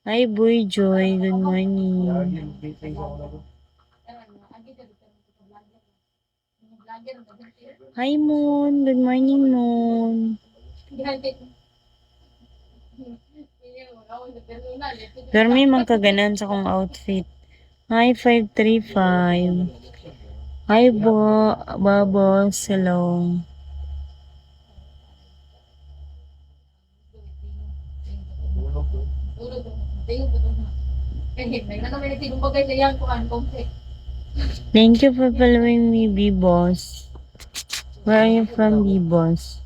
Hi, Boy Joy. Good morning. Hi, Moon. Good morning, Moon. Dormi man kaganan sa kong outfit. Hi, 535. Hi, Babos. Hello. Thank you for following me, B-Boss. Where are you from, B-Boss?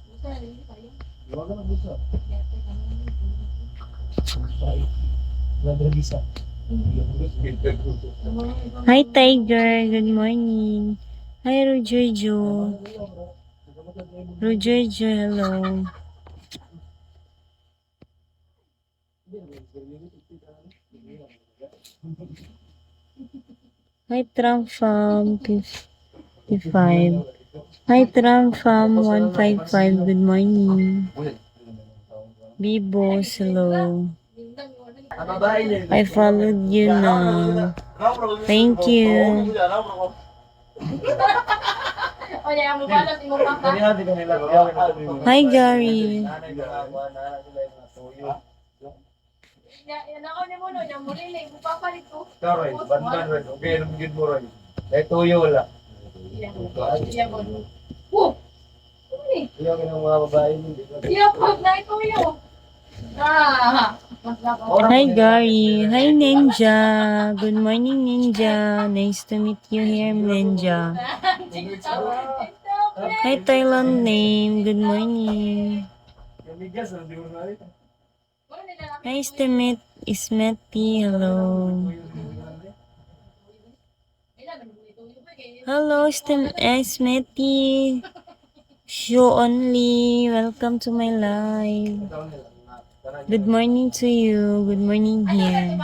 Hi, Tiger. Good morning. Hi, Rojojo. Rojojo, hello. Hi, Trump Farm 55. Hi, Trump Farm 155. Good morning. Bibos, hello. I followed you now. Thank you. Hi, Gary. Hi, Gary. Hi, Ninja. Good morning, Ninja. Nice to meet you here, Ninja. Hi, Thailand name. Good morning. Nice to meet Ismeti. Hello. Hello, Ismeti. Show only. Welcome to my live. Good morning to you. Good morning here.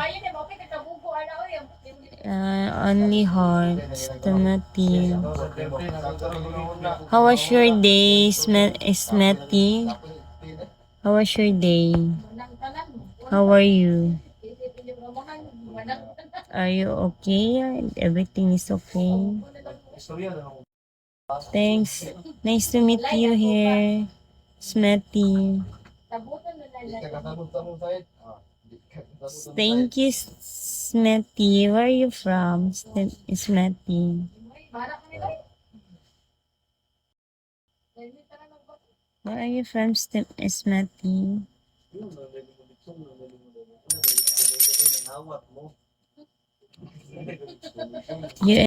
Only hearts. Timothy. How was your day, Ismeti? How was your day? How are you? Are you okay? Everything is okay? Thanks. Nice to meet you here, Smetty. Thank you, Smetty. Where are you from, Smetty? Where are you from, Smetty? You